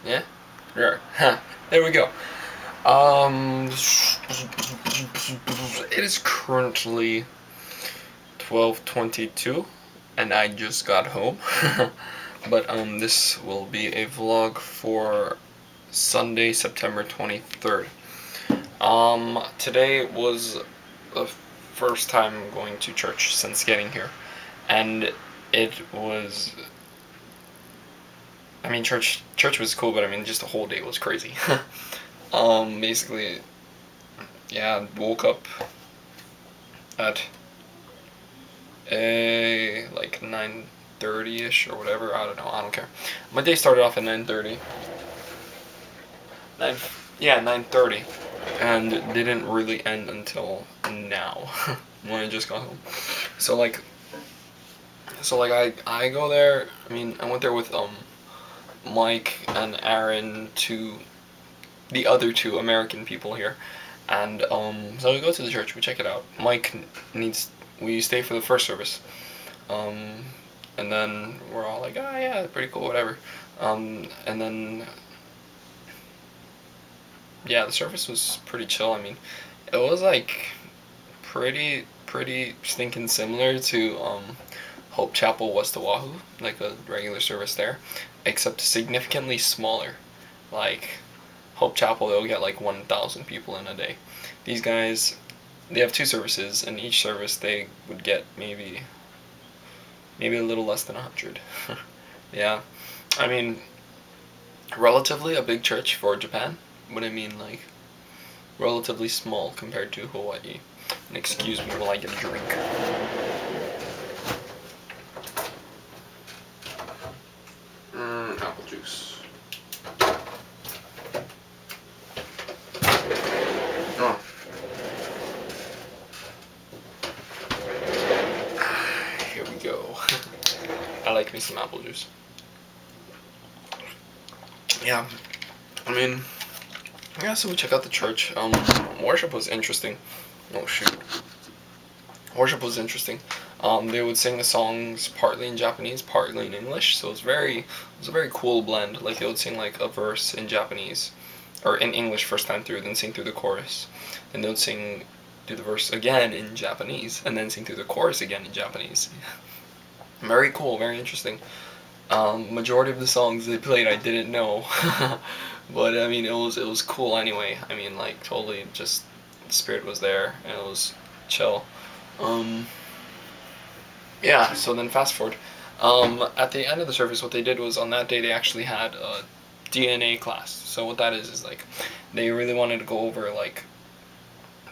Yeah. There we go. It is currently 12:22, and I just got home. But this will be a vlog for Sunday, September 23rd. Today was the first time going to church since getting here, and it was. I mean, church was cool, but I mean, just the whole day was crazy. Basically, yeah, woke up at like 9:30 ish or whatever. I don't know. I don't care. My day started off at 9:30. Nine, yeah, 9:30, and didn't really end until now when I just got home. So like, I go there. I mean, I went there with Mike and Aaron, the other two American people here, and so we go to the church. We check it out. Mike needs. We stay for the first service, and then we're all like, ah, yeah, pretty cool, whatever. And then yeah, the service was pretty chill. I mean, it was like pretty stinking similar to Hope Chapel West Oahu, like a regular service there, except significantly smaller. Like Hope Chapel, they'll get like 1,000 people in a day. These guys, they have two services, and each service they would get maybe a little less than 100. Yeah, I mean, relatively a big church for Japan, but I mean like relatively small compared to Hawaii. And excuse me while I get a drink. Apple juice. Oh. Here we go. I like me some apple juice. Yeah, I mean, yeah, so we check out the church. Worship was interesting. Oh shoot. Worship was interesting. They would sing the songs partly in Japanese, partly in English. So it was a very cool blend. Like they would sing like a verse in Japanese, or in English first time through, then sing through the chorus, and they would sing through the verse again in Japanese, and then sing through the chorus again in Japanese. Very cool, very interesting. Majority of the songs they played I didn't know, but I mean it was cool anyway. I mean like totally just the spirit was there and it was chill. Um, yeah. So then fast forward. At the end of the service, what they did was on that day they actually had a DNA class. So what that is like they really wanted to go over like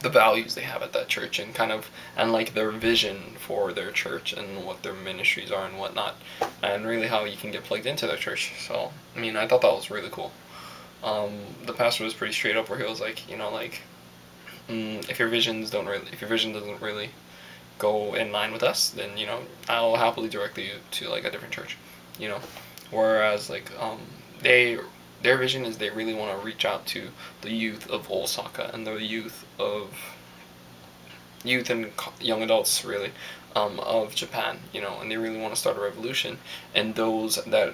the values they have at that church and kind of and like their vision for their church and what their ministries are and whatnot and really how you can get plugged into their church. So I mean I thought that was really cool. The pastor was pretty straight up where he was like, like if your vision doesn't really go in line with us, then I'll happily direct you to like a different church. you know Whereas like they their vision is they really want to reach out to the youth of Osaka and the youth and young adults really of Japan, and they really want to start a revolution. And those that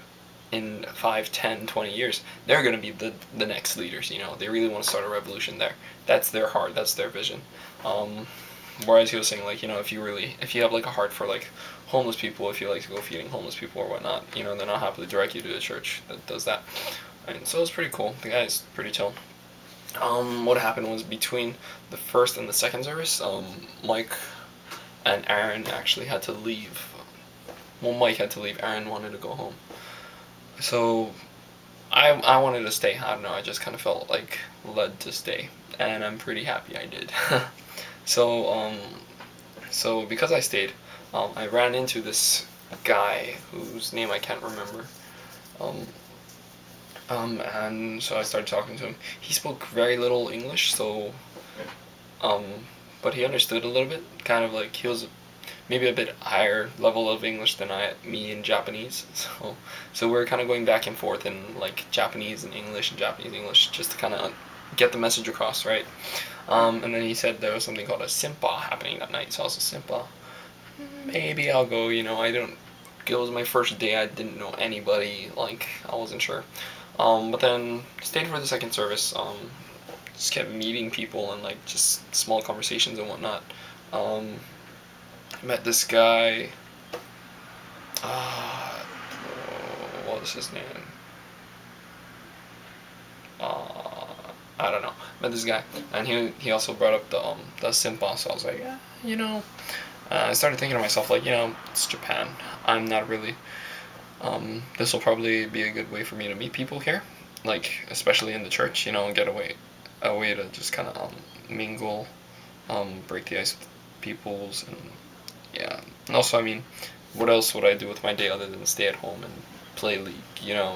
in 5, 10, 20 years, they're going to be the next leaders. They really want to start a revolution there. That's their heart. That's their vision. Whereas he was saying like, if you have like a heart for like homeless people, if you like to go feeding homeless people or whatnot, then I'll happily direct you to a church that does that. And so it's pretty cool. The guy's pretty chill. What happened was between the first and the second service, Mike and Aaron actually had to leave. Well, Mike had to leave. Aaron wanted to go home. So I wanted to stay. I don't know. I just kind of felt like led to stay, and I'm pretty happy I did. So so because I stayed, I ran into this guy whose name I can't remember. Um, and so I started talking to him. He spoke very little English, so, um, but he understood a little bit. Kind of like he was maybe a bit higher level of English than me in Japanese. So we were kind of going back and forth in like Japanese and Japanese English, just to kind of get the message across, right? And then he said there was something called a simpa happening that night. So I was a simpa. Maybe I'll go. I don't It was my first day. I didn't know anybody. Like, I wasn't sure. But then stayed for the second service. Just kept meeting people and like just small conversations and whatnot. Um, Met this guy. Uh, what was his name? Uh, I don't know. Met this guy, and he also brought up the Simpa. So I was like, yeah, you know. I started thinking to myself like, it's Japan. I'm not really. This will probably be a good way for me to meet people here, like especially in the church. And get a way to just kind of mingle, break the ice with peoples, and yeah. And also, I mean, what else would I do with my day other than stay at home and play League?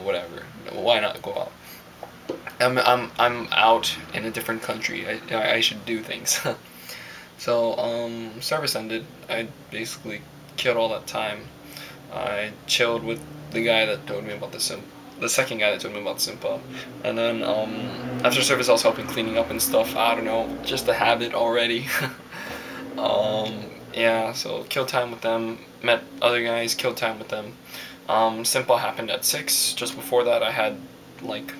Whatever. Why not go out? I'm out in a different country. I should do things. So service ended. I basically killed all that time. I chilled with the guy that told me about the second guy that told me about Simpa, and then after service I was helping cleaning up and stuff. I don't know, just a habit already. Yeah, so killed time with them. Met other guys, killed time with them. Simpa happened at 6. Just before that, I had like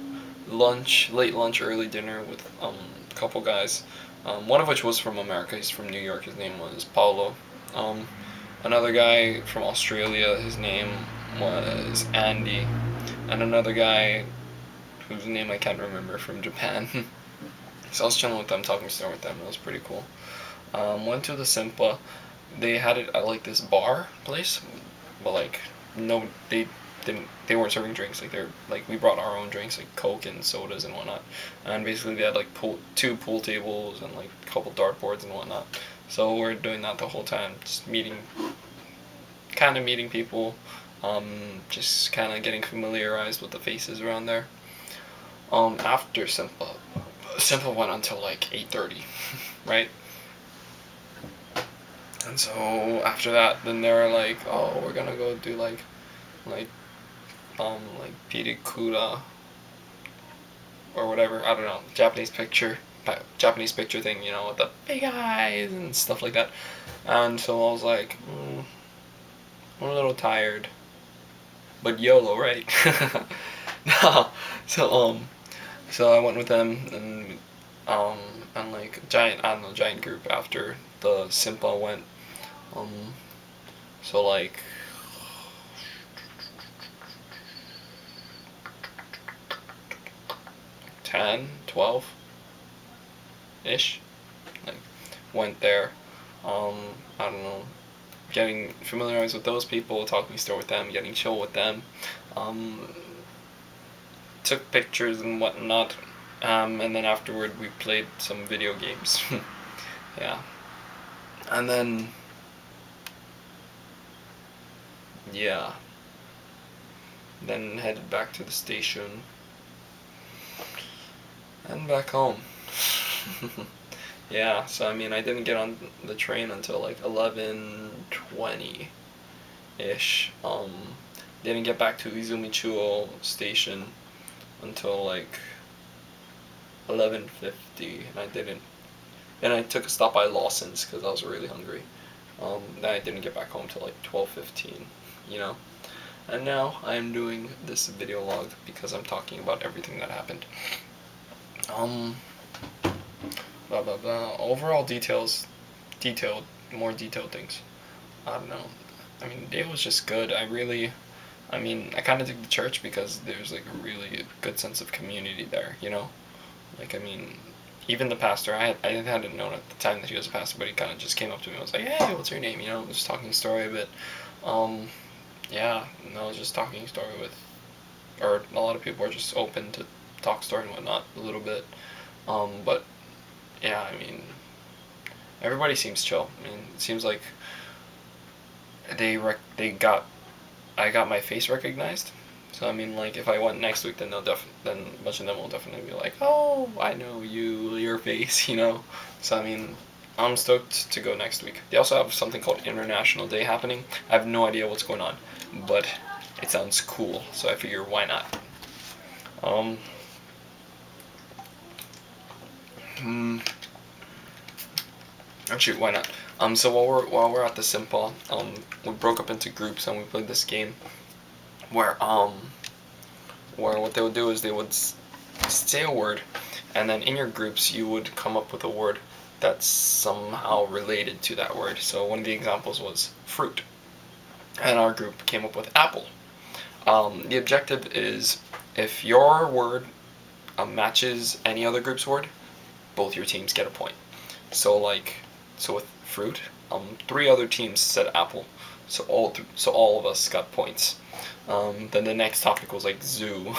late lunch, early dinner with a couple guys. One of which was from America. He's from New York. His name was Paulo. Um, Another guy from Australia. His name was Andy, and another guy whose name I can't remember from Japan. So I was chilling with them, talking story with them. It was pretty cool. Went to the Simpa. They had it at like this bar place, but like no, they weren't serving drinks. Like they're like we brought our own drinks, like Coke and sodas and whatnot. And basically they had like two pool tables and like a couple dartboards and whatnot. So we're doing that the whole time, just kind of meeting people, just kind of getting familiarized with the faces around there. After Simpa went until like 8:30, right? And so after that, then they were like, "Oh, we're gonna go do like like pirikura or whatever. I don't know, Japanese picture thing, with the big eyes and stuff like that." And so I was like, I'm a little tired, but YOLO, right? No, so so I went with them um, and like giant group after the Simpa went. Um, so like 10, 12 ish. Like went there. I don't know, getting familiarized with those people, talking store with them, getting chill with them. Um, Took pictures and whatnot. And then afterward we played some video games. Yeah. And then yeah. Then headed back to the station and back home. Yeah, so I mean I didn't get on the train until like 11:20 ish. Didn't get back to Izumichuo station until like 11:50, and I didn't. And I took a stop by Lawson's because I was really hungry. Then I didn't get back home till like 12:15, you know. And now I am doing this video log because I'm talking about everything that happened. Um, Blah blah blah. Overall more detailed things. I don't know. I mean, it was just good. I kind of dig the church because there's like a really good sense of community there, you know? Like, I mean, even the pastor, I hadn't known at the time that he was a pastor, but he kind of just came up to me and was like, "Hey, what's your name?" Just talking story a bit. Um, yeah, and I was just talking story with, or a lot of people are just open to talk story and whatnot a little bit. But yeah, I mean, everybody seems chill. I mean, it seems like they got I got my face recognized. So I mean, like if I went next week, then then a bunch of them will definitely be like, "Oh, I know you, your face," you know. So I mean, I'm stoked to go next week. They also have something called International Day happening. I have no idea what's going on, but it sounds cool. So I figure why not. Um. Hmm. Actually, why not? So while we're at the simpa, we broke up into groups and we played this game where where what they would do is they would say a word, and then in your groups you would come up with a word that's somehow related to that word. So one of the examples was fruit, and our group came up with apple. The objective is if your word matches any other group's word, both your teams get a point. So with fruit, three other teams said apple, so all of us got points. Then the next topic was like zoo,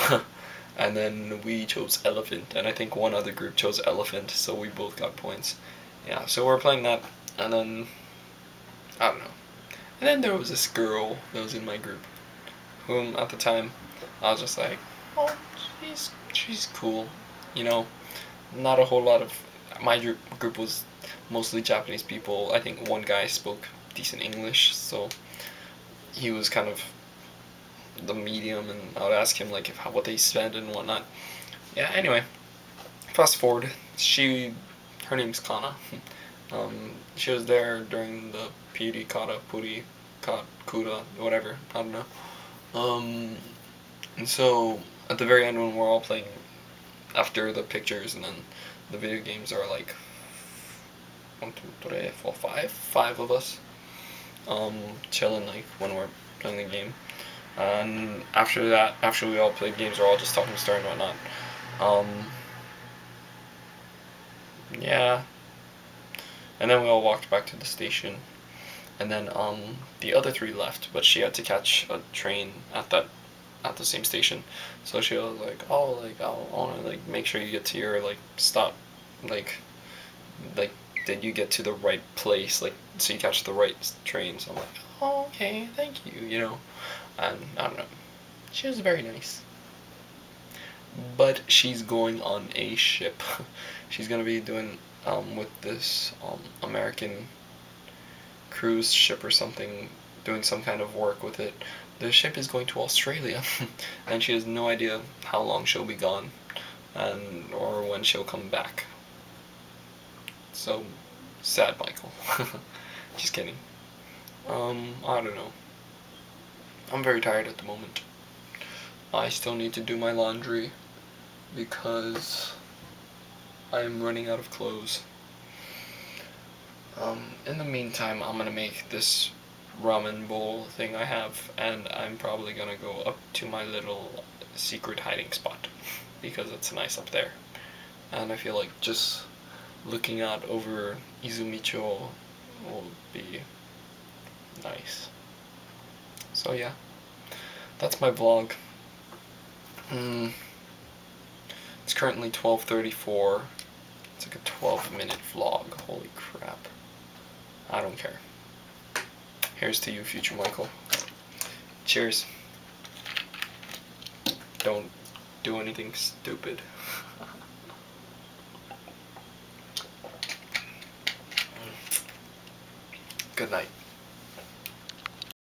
and then we chose elephant, and I think one other group chose elephant, so we both got points. Yeah, so we're playing that, and then I don't know. And then there was this girl that was in my group, whom at the time I was just like, oh, she's cool, you know. Not a whole lot of my group was mostly Japanese people. I think one guy spoke decent English, so he was kind of the medium, and I would ask him like what they spend and whatnot. Yeah. Anyway, fast forward. Her name's Kana. She was there during the Piri Kata Puri Kuda whatever, I don't know. And so at the very end when we're all playing, after the pictures and then the video games are like 5 of us chilling like when we're playing the game. And after that, after we all played games, we're all just talking story and whatnot. Yeah. And then we all walked back to the station. And then the other three left, but she had to catch a train at the same station. So she was like, "Oh, like I want to like make sure you get to your like stop, like did you get to the right place, like so you catch the right train." So I'm like, "Oh, okay, thank you," you know. And I don't know. She was very nice. But she's going on a ship. She's gonna be doing with this American cruise ship or something, doing some kind of work with it. The ship is going to Australia, and she has no idea how long she'll be gone, and or when she'll come back. So sad, Michael. Just kidding. I don't know. I'm very tired at the moment. I still need to do my laundry because I am running out of clothes. In the meantime, I'm gonna make this ramen bowl thing I have, and I'm probably gonna go up to my little secret hiding spot because it's nice up there. And I feel like just looking out over Izumicho will be nice. So yeah, that's my vlog. It's currently 12:34. It's like a 12-minute vlog. Holy crap. I don't care. Here's to you, future Michael. Cheers. Don't do anything stupid. Good night.